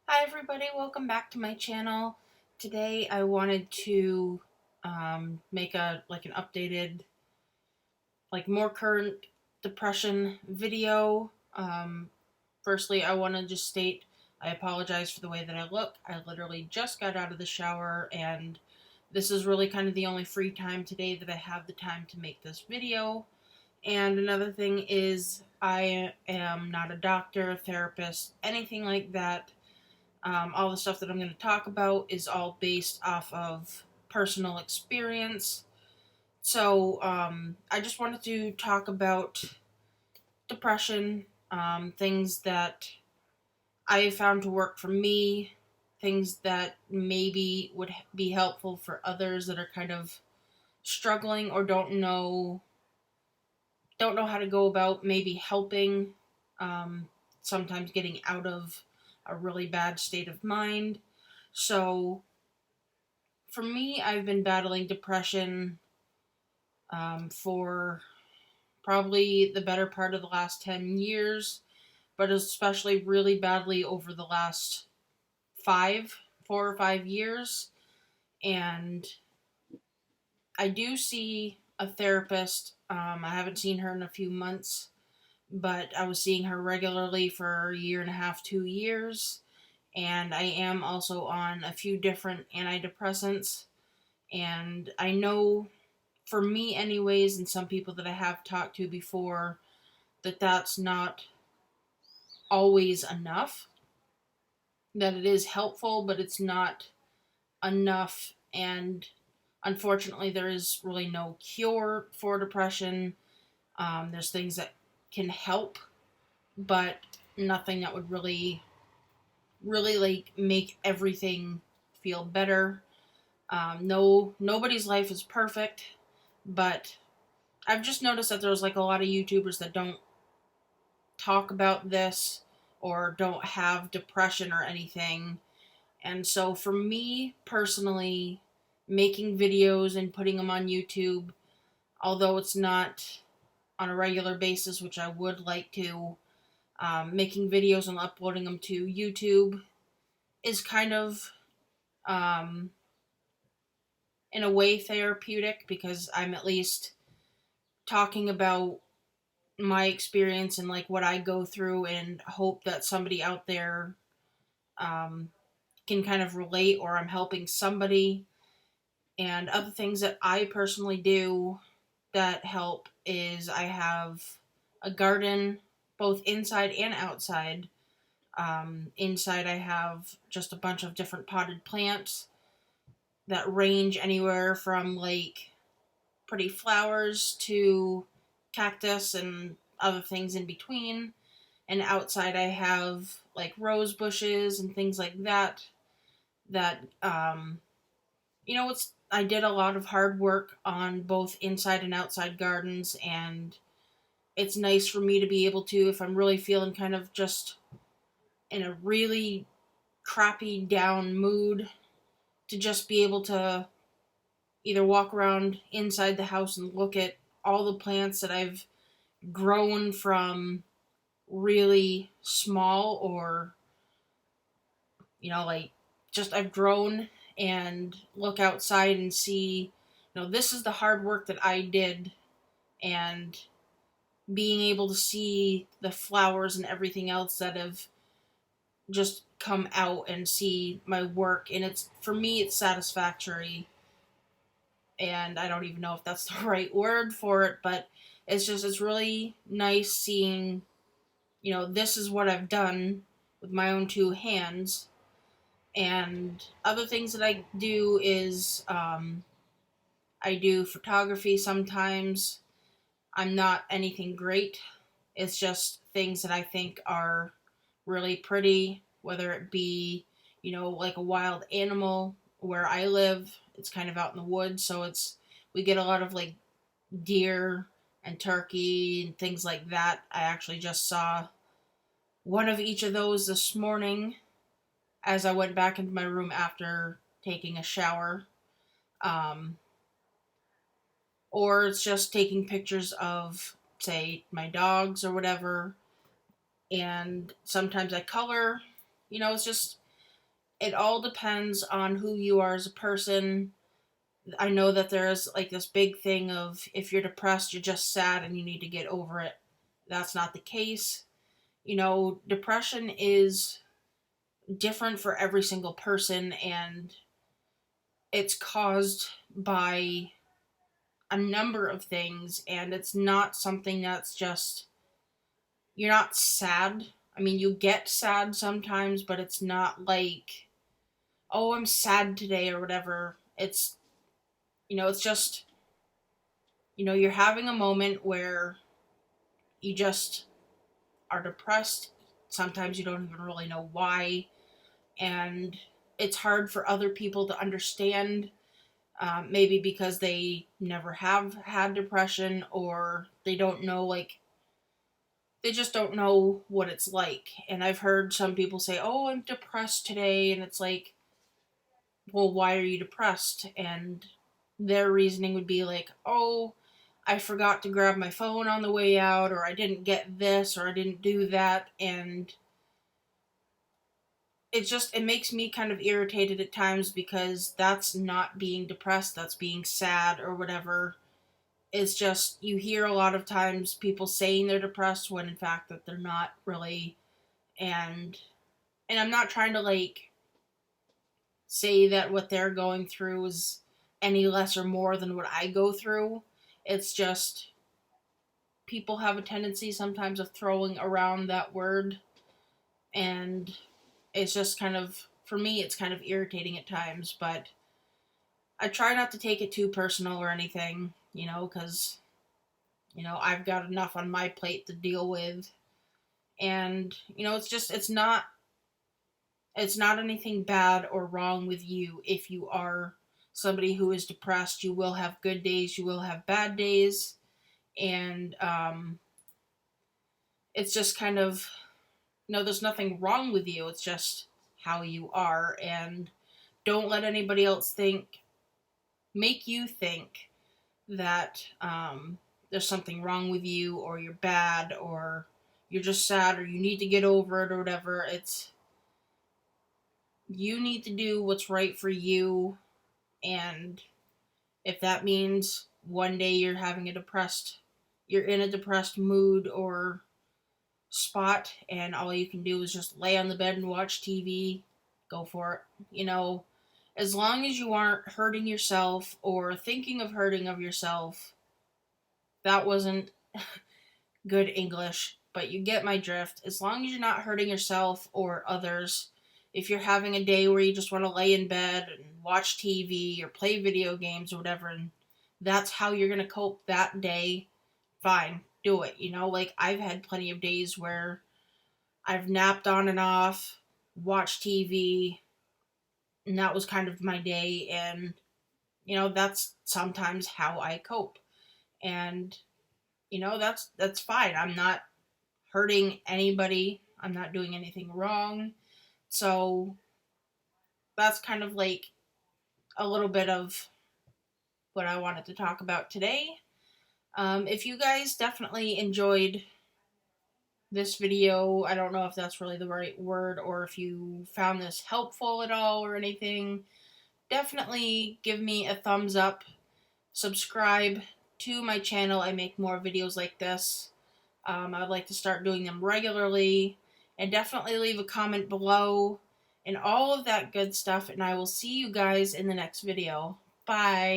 Hi everybody, welcome back to my channel. Today I wanted to make an updated, more current depression video. Firstly, I want to just state I apologize for the way that I look. I literally just got out of the shower and this is really kind of the only free time today that I have the time to make this video. And another thing is I am not a doctor, a therapist, anything like that. All the stuff that I'm going to talk about is all based off of personal experience. So I just wanted to talk about depression, things that I found to work for me, things that maybe would be helpful for others that are kind of struggling or don't know how to go about maybe helping, sometimes getting out of a really bad state of mind. So for me, I've been battling depression for probably the better part of the last 10 years, but especially really badly over the last 4 or 5 years. And I do see a therapist. I haven't seen her in a few months, but I was seeing her regularly for a year and a half, 2 years. And I am also on a few different antidepressants. And I know, for me anyways, and some people that I have talked to before, that that's not always enough. That it is helpful, but it's not enough. And unfortunately, there is really no cure for depression. There's things that can help, but nothing that would really make everything feel better. No, nobody's life is perfect, but I've just noticed that there's a lot of YouTubers that don't talk about this or don't have depression or anything. And so for me personally, making videos and putting them on YouTube, although it's not on a regular basis, which I would like to, making videos and uploading them to YouTube is kind of, um, in a way, therapeutic because I'm at least talking about my experience and what I go through and hope that somebody out there um, can kind of relate, or I'm helping somebody. And other things that I personally do that help is I have a garden both inside and outside. Inside, I have just a bunch of different potted plants that range anywhere from pretty flowers to cactus and other things in between. And outside, I have rose bushes and things like that. That it's I did a lot of hard work on both inside and outside gardens, and it's nice for me to be able to, if I'm really feeling kind of just in a really crappy down mood, to just be able to either walk around inside the house and look at all the plants that I've grown from really small, or just I've grown, and look outside and see, this is the hard work that I did, and being able to see the flowers and everything else that have just come out and see my work, and it's, for me, it's satisfactory. And I don't even know if that's the right word for it, but it's really nice seeing, this is what I've done with my own two hands. And other things that I do is, I do photography sometimes. I'm not anything great. It's just things that I think are really pretty, whether it be, like a wild animal. Where I live, it's kind of out in the woods, so we get a lot of deer and turkey and things like that. I actually just saw one of each of those this morning as I went back into my room after taking a shower. Um, or it's just taking pictures of, say, my dogs or whatever. And sometimes I color. It's just it all depends on who you are as a person. I know that there's like this big thing of if you're depressed, you're just sad and you need to get over it. That's not the case. You know, depression is different for every single person, and it's caused by a number of things, and it's not something that's just, you're not sad. I mean, you get sad sometimes, but it's not like, oh, I'm sad today or whatever. It's, it's just, you're having a moment where you just are depressed. Sometimes you don't even really know why, and it's hard for other people to understand. Maybe because they never have had depression, or they don't know, like, they just don't know what it's like. And I've heard some people say, oh, I'm depressed today. And it's like, well, why are you depressed? And their reasoning would be like, oh, I forgot to grab my phone on the way out, or I didn't get this, or I didn't do that. And it makes me kind of irritated at times, because that's not being depressed, that's being sad or whatever. It's just, you hear a lot of times people saying they're depressed when in fact that they're not really. And I'm not trying to like say that what they're going through is any less or more than what I go through. It's just, people have a tendency sometimes of throwing around that word, and it's just kind of, for me, it's kind of irritating at times. But I try not to take it too personal or anything, because I've got enough on my plate to deal with. And it's not anything bad or wrong with you. If you are somebody who is depressed, you will have good days, you will have bad days. And it's just kind of, there's nothing wrong with you, it's just how you are. And don't let anybody else make you think that there's something wrong with you, or you're bad, or you're just sad, or you need to get over it, or whatever. It's, you need to do what's right for you. And if that means one day you're in a depressed mood or spot, and all you can do is just lay on the bed and watch TV, go for it. As long as you aren't hurting yourself or thinking of hurting of yourself. That wasn't good English, but you get my drift. As long as you're not hurting yourself or others, if you're having a day where you just want to lay in bed and watch TV or play video games or whatever, and that's how you're going to cope that day, fine, do it. Like, I've had plenty of days where I've napped on and off, watched TV, and that was kind of my day. And, that's sometimes how I cope. And, that's fine. I'm not hurting anybody. I'm not doing anything wrong. So that's kind of like a little bit of what I wanted to talk about today. If you guys definitely enjoyed this video, I don't know if that's really the right word, or if you found this helpful at all or anything, definitely give me a thumbs up. Subscribe to my channel. I make more videos like this. I'd like to start doing them regularly. And definitely leave a comment below and all of that good stuff. And I will see you guys in the next video. Bye.